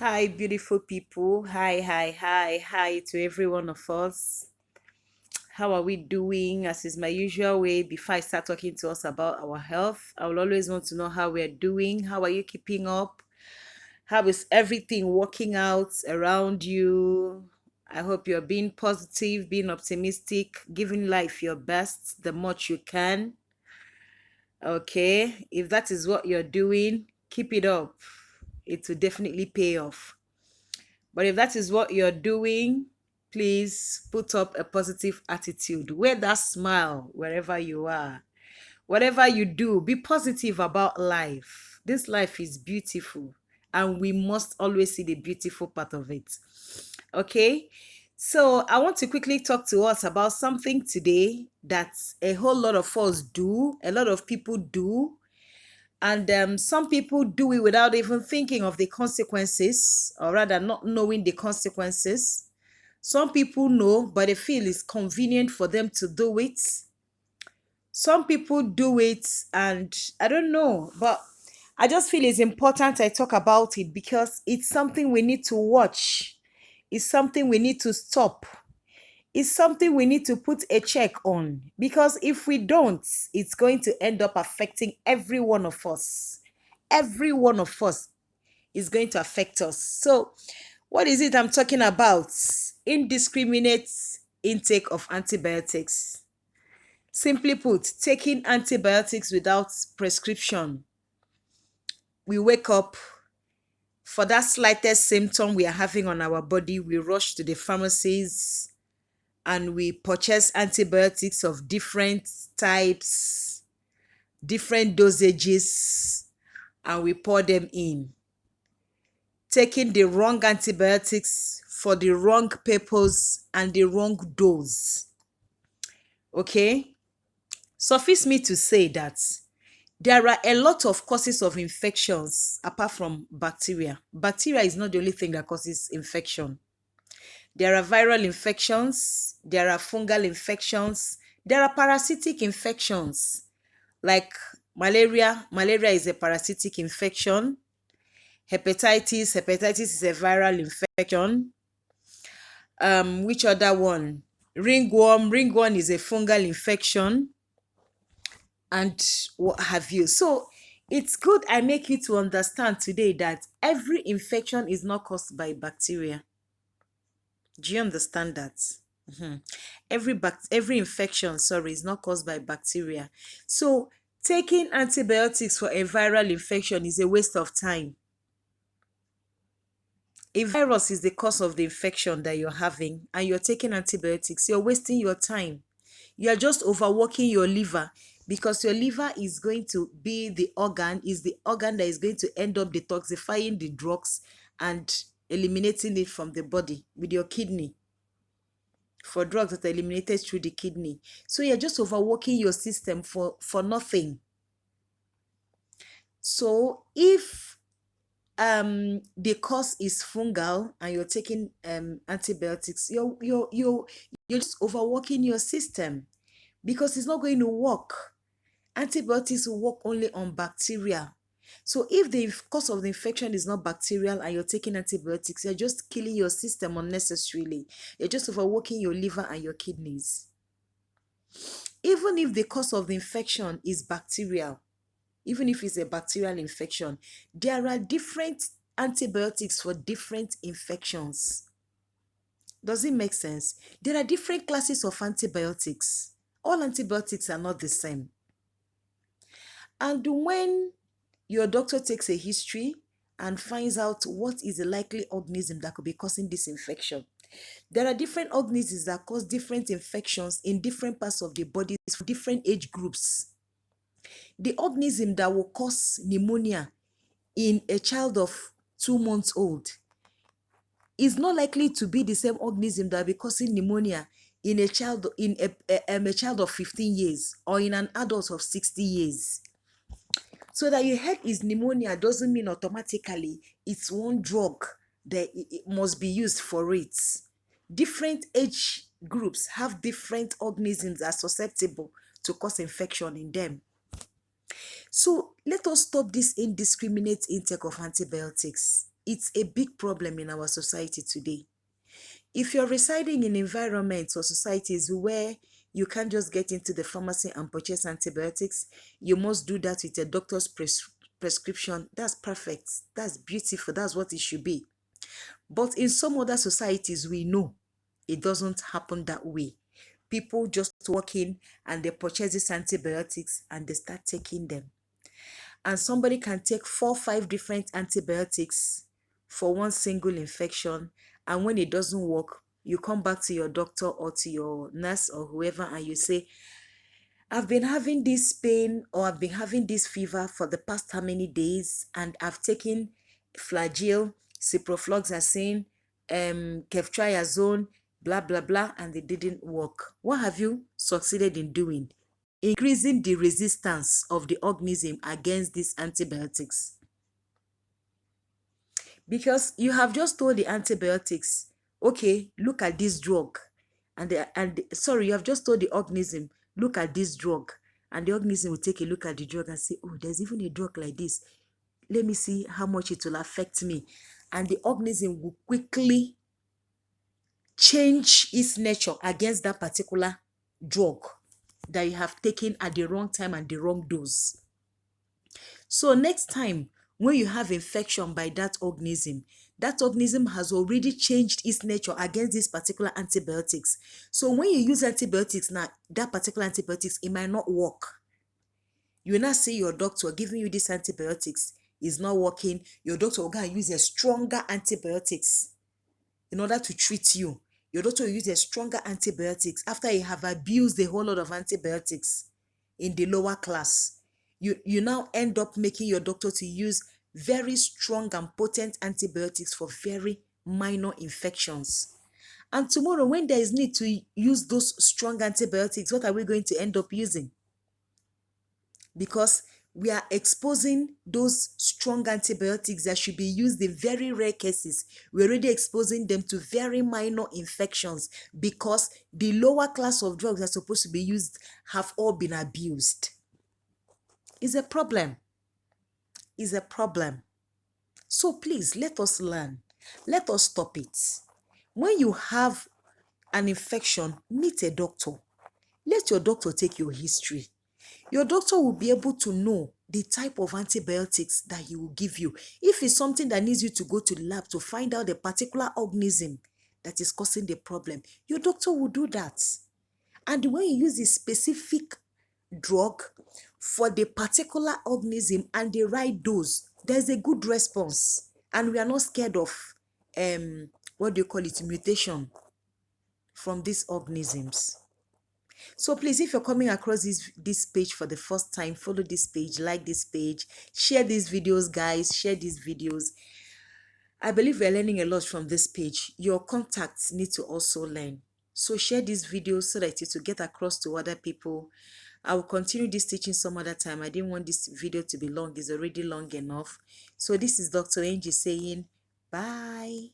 Hi, beautiful people. Hi to every one of us. How are we doing? As is my usual way, before I start talking to us about our health, I will always want to know how we're doing. How are you keeping up? How is everything working out around you? I hope you're being positive, being optimistic, giving life your best the much you can. Okay, if that is what you're doing, keep it up. It will definitely pay off. But if that is what you're doing, please put up a positive attitude. Wear that smile wherever you are. Whatever you do, be positive about life. This life is beautiful, and we must always see the beautiful part of it. Okay? So, I want to quickly talk to us about something today that a whole lot of us do, a lot of people do, and some people do it without even thinking of the consequences, or rather, not knowing the consequences. Some people know, but they feel it's convenient for them to do it. Some people do it, and I don't know, but I just feel it's important I talk about it because it's something we need to watch. It's something we need to stop. It's something we need to put a check on because if we don't, it's going to end up affecting every one of us. Every one of us is going to affect us. So, what is it I'm talking about? Indiscriminate intake of antibiotics. Simply put, taking antibiotics without prescription. We wake up for that slightest symptom we are having on our body, we rush to the pharmacies and we purchase antibiotics of different types, different dosages, and we pour them in, taking the wrong antibiotics for the wrong purpose and the wrong dose. Okay? Suffice me to say that there are a lot of causes of infections apart from bacteria. Bacteria is not the only thing that causes infection. There are viral infections, there are fungal infections, there are parasitic infections like malaria. Malaria is a parasitic infection. Hepatitis is a viral infection. Which other one? Ringworm is a fungal infection, and what have you. So it's good I make you to understand today that every infection is not caused by bacteria. Do you understand that? Mhm. Every infection, sorry, is not caused by bacteria. So taking antibiotics for a viral infection is a waste of time. A virus is the cause of the infection that you're having, and you're taking antibiotics, you're wasting your time. You're just overworking your liver because your liver is going to be the organ that is going to end up detoxifying the drugs and eliminating it from the body with your kidney for drugs that are eliminated through the kidney. So you're just overworking your system for nothing. So if the cause is fungal and you're taking antibiotics, you're just overworking your system because it's not going to work. Antibiotics will work only on bacteria. So if the cause of the infection is not bacterial and you're taking antibiotics, you're just killing your system unnecessarily. You're just overworking your liver and your kidneys. Even if the cause of the infection is bacterial, even if it's a bacterial infection, there are different antibiotics for different infections. Does it make sense? There are different classes of antibiotics. All antibiotics are not the same. And when your doctor takes a history and finds out what is the likely organism that could be causing this infection, there are different organisms that cause different infections in different parts of the body for different age groups. The organism that will cause pneumonia in a child of 2 months old is not likely to be the same organism that will be causing pneumonia in a child of 15 years or in an adult of 60 years. So that your head is pneumonia doesn't mean automatically it's one drug that it must be used for it. Different age groups have different organisms that are susceptible to cause infection in them. So let us stop this indiscriminate intake of antibiotics. It's a big problem in our society today. If you're residing in environments or societies where you can't just get into the pharmacy and purchase antibiotics, you must do that with a doctor's prescription. That's perfect. That's beautiful. That's what it should be. But in some other societies, we know it doesn't happen that way. People just walk in and they purchase these antibiotics and they start taking them. And somebody can take 4 or 5 different antibiotics for one single infection, and when it doesn't work, you come back to your doctor or to your nurse or whoever and you say, I've been having this pain or I've been having this fever for the past how many days, and I've taken Flagyl, ciprofloxacin, ceftriaxone, blah blah blah, and it didn't work. What have you succeeded in doing? Increasing the resistance of the organism against these antibiotics. Because you have just told the antibiotics, okay, look at this drug. Sorry, you have just told the organism, look at this drug. And the organism will take a look at the drug and say, oh, there's even a drug like this. Let me see how much it will affect me. And the organism will quickly change its nature against that particular drug that you have taken at the wrong time and the wrong dose. So next time when you have infection by that organism has already changed its nature against these particular antibiotics. So when you use antibiotics now, that particular antibiotics, it might not work. You will not see your doctor giving you these antibiotics is not working. Your doctor will go and use a stronger antibiotics in order to treat you. Your doctor will use a stronger antibiotics after you have abused a whole lot of antibiotics in the lower class. You now end up making your doctor to use very strong and potent antibiotics for very minor infections. And tomorrow, when there is need to use those strong antibiotics, what are we going to end up using? Because we are exposing those strong antibiotics that should be used in very rare cases. We're already exposing them to very minor infections because the lower class of drugs that are supposed to be used have all been abused. It's a problem. It's a problem. So please, let us learn. Let us stop it. When you have an infection, meet a doctor. Let your doctor take your history. Your doctor will be able to know the type of antibiotics that he will give you. If it's something that needs you to go to the lab to find out the particular organism that is causing the problem, your doctor will do that. And when you use a specific drug for the particular organism and the right dose, there's a good response. And we are not scared of, mutation from these organisms. So please, if you're coming across this page for the first time, follow this page, like this page, share these videos, guys, share these videos. I believe we're learning a lot from this page. Your contacts need to also learn. So share these videos so that it will get across to other people. I will continue this teaching some other time. I didn't want this video to be long. It's already long enough. So this is Dr. Angie saying bye.